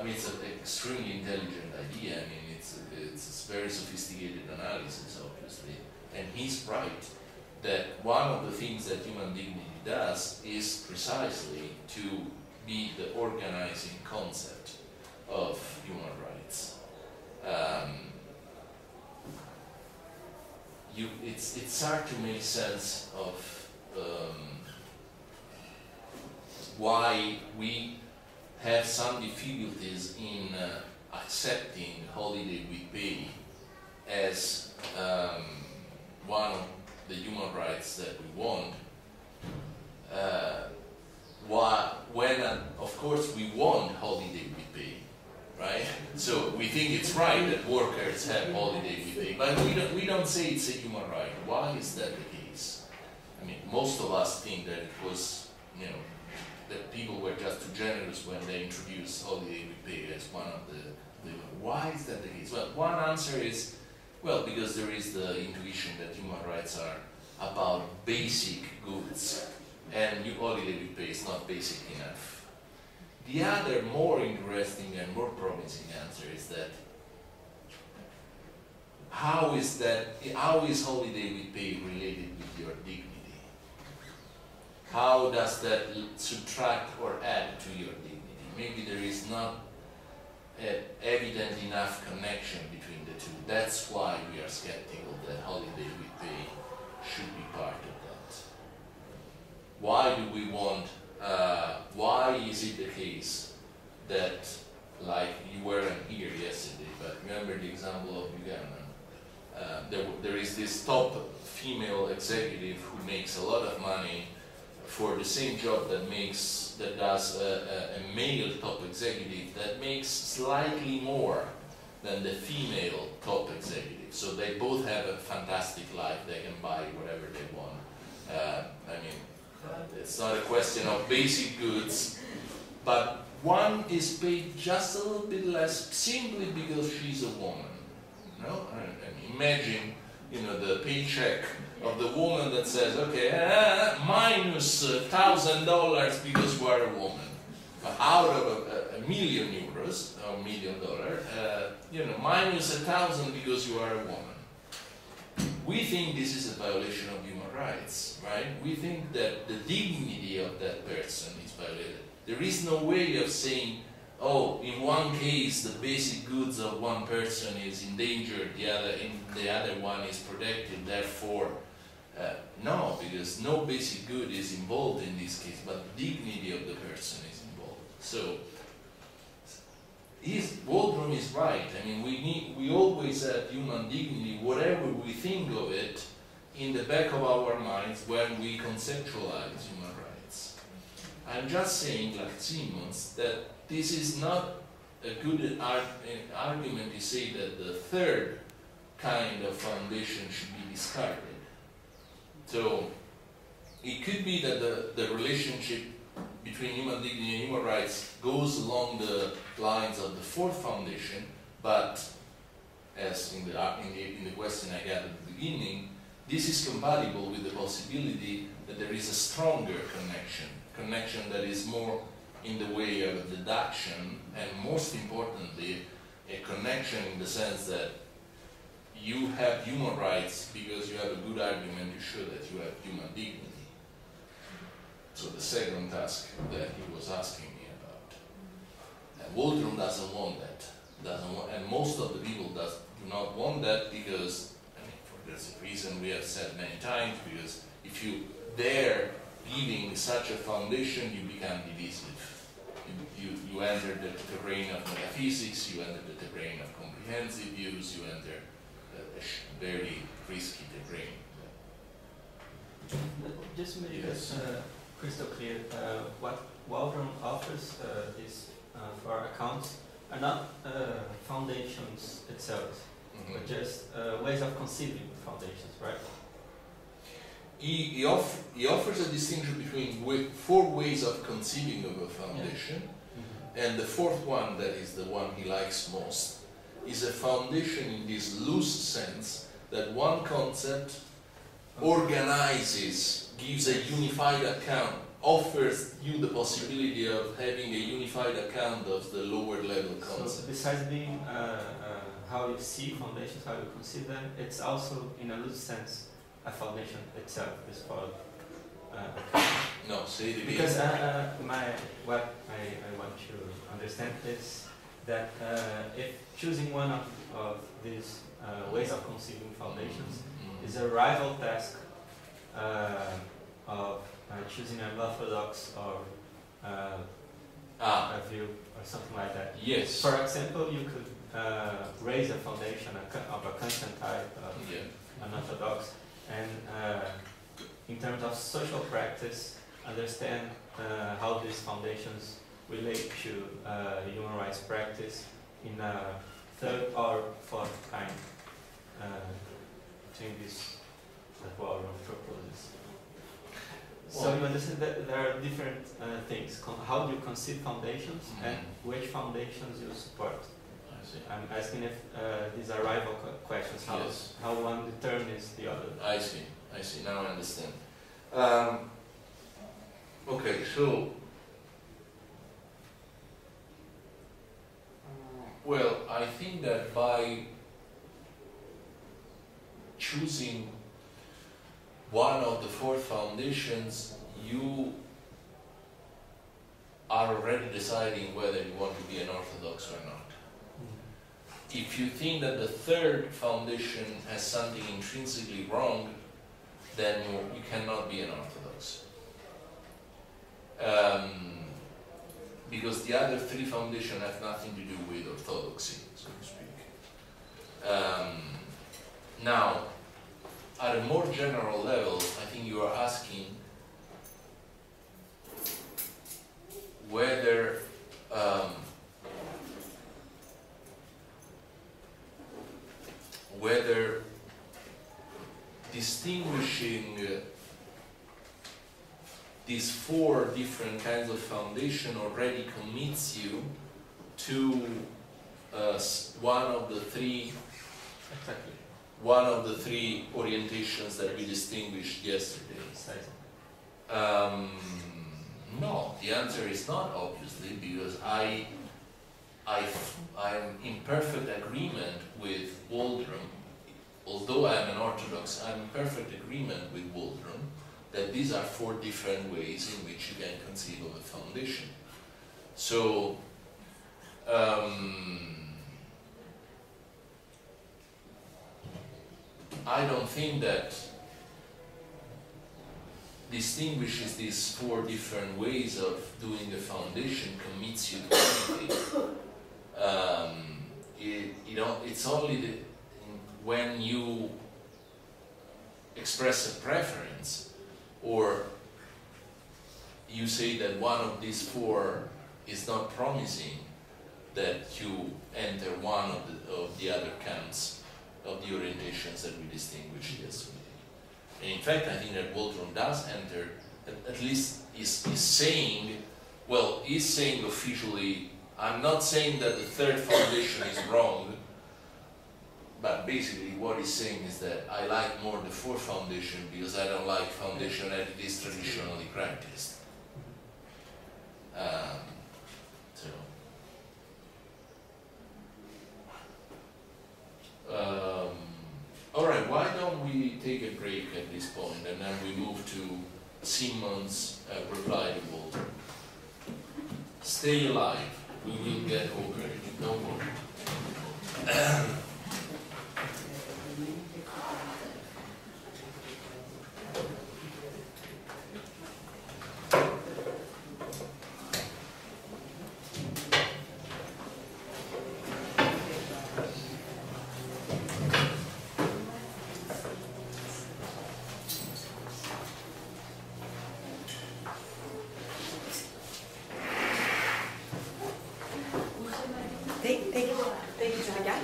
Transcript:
mean, it's an extremely intelligent idea. I mean, it's very sophisticated analysis, obviously. And he's right that one of the things that human dignity does is precisely to be the organizing concept of human rights. It's hard to make sense of why we have some difficulties in accepting holiday with pay as one of the human rights that we want, when of course we want holiday with pay, right? So we think it's right that workers have holiday with pay, but we don't say it's a human right. Why is that the case? I mean, most of us think that it was, you know, that people were just too generous when they introduced holiday with pay as one of the why is that the case? Well, one answer is, well, because there is the intuition that human rights are about basic goods, and holiday with pay is not basic enough. The other more interesting and more promising answer is that how is holiday with pay related with your dignity? How does that subtract or add to your dignity? Maybe there is not an evident enough connection between the two. That's why we are skeptical that holiday with pay should be part of that. Why do we want, why is it the case that, like, you weren't here yesterday, but remember the example of Uganda? There is this top female executive who makes a lot of money for the same job that does a male top executive that makes slightly more than the female top executive. So they both have a fantastic life. They can buy whatever they want. I mean, it's not a question of basic goods, but one is paid just a little bit less simply because she's a woman. No? I mean, imagine, you know, the paycheck of the woman that says, okay, minus $1,000 because you are a woman. But out of a million euros, or $1 million, you know, minus 1,000 because you are a woman. We think this is a violation of human rights, right? We think that the dignity of that person is violated. There is no way of saying, oh, in one case the basic goods of one person is endangered, the other one is protected, therefore, no, because no basic good is involved in this case, but the dignity of the person is involved. So, Waldron is right. I mean, we always have human dignity, whatever we think of it, in the back of our minds when we conceptualize human rights. I'm just saying, like Simmons, that this is not a good argument to say that the third kind of foundation should be discarded. So it could be that the relationship between human dignity and human rights goes along the lines of the fourth foundation, but as in the question I got at the beginning, this is compatible with the possibility that there is a stronger connection that is more in the way of a deduction, and most importantly, a connection in the sense that you have human rights because you have a good argument to show that you have human dignity. So the second task that he was asking me about. Waldron doesn't want that. And most of the people do not want that because, I mean, for this reason we have said many times, because if you dare giving such a foundation, you become divisive. You enter the terrain of metaphysics, you enter the terrain of comprehensive views, you enter a very risky terrain. Just to make it crystal clear, what Waldron offers is for accounts are not foundations itself, but just ways of conceiving foundations, right? He offers a distinction between 4 ways of conceiving of a foundation, and the fourth one, that is the one he likes most, is a foundation in this loose sense that one concept organizes, gives a unified account offers you the possibility of having a unified account of the lower level concepts. So besides being how you see foundations, how you conceive them, it's also, in a loose sense, a foundation itself is called. No, say it again. Because what I want to understand is that if choosing one of these ways of conceiving foundations is a rival task of choosing an orthodox or a view or something like that. Yes. For example, you could raise a foundation of a constant type of an orthodox, and in terms of social practice, understand how these foundations relate to human rights practice in a third or fourth kind. I think this that Waldron proposes. So you understand that there are different things. How do you conceive foundations and which foundations you support? I see. I'm asking if these are rival questions. How one determines the other. I see. Now I understand. Okay, so well, I think that by choosing one of the four foundations, you are already deciding whether you want to be an orthodox or not. If you think that the third foundation has something intrinsically wrong, then you cannot be an orthodox. Because the other three foundations have nothing to do with orthodoxy, so to speak. Now, at a more general level, I think you are asking whether distinguishing these four different kinds of foundation already commits you to one of the three orientations that we distinguished yesterday. No, the answer is not, obviously, because I'm in perfect agreement with Waldron. Although I am an Orthodox, I'm in perfect agreement with Waldron that these are four different ways in which you can conceive of a foundation. So, I don't think that distinguishes these four different ways of doing a foundation commits you to anything. It's only when you express a preference, or you say that one of these four is not promising, that you enter one of the other camps of the orientations that we distinguished yesterday. And in fact, I think that Waldron does enter, at least is saying, well, he's saying officially, I'm not saying that the third foundation is wrong, but basically what he's saying is that I like more the fourth foundation because I don't like foundation as it is traditionally practiced. Alright, why don't we take a break at this point and then we move to Simon's reply to Waldron. Stay alive, we will get over it, don't worry. Thank you, John.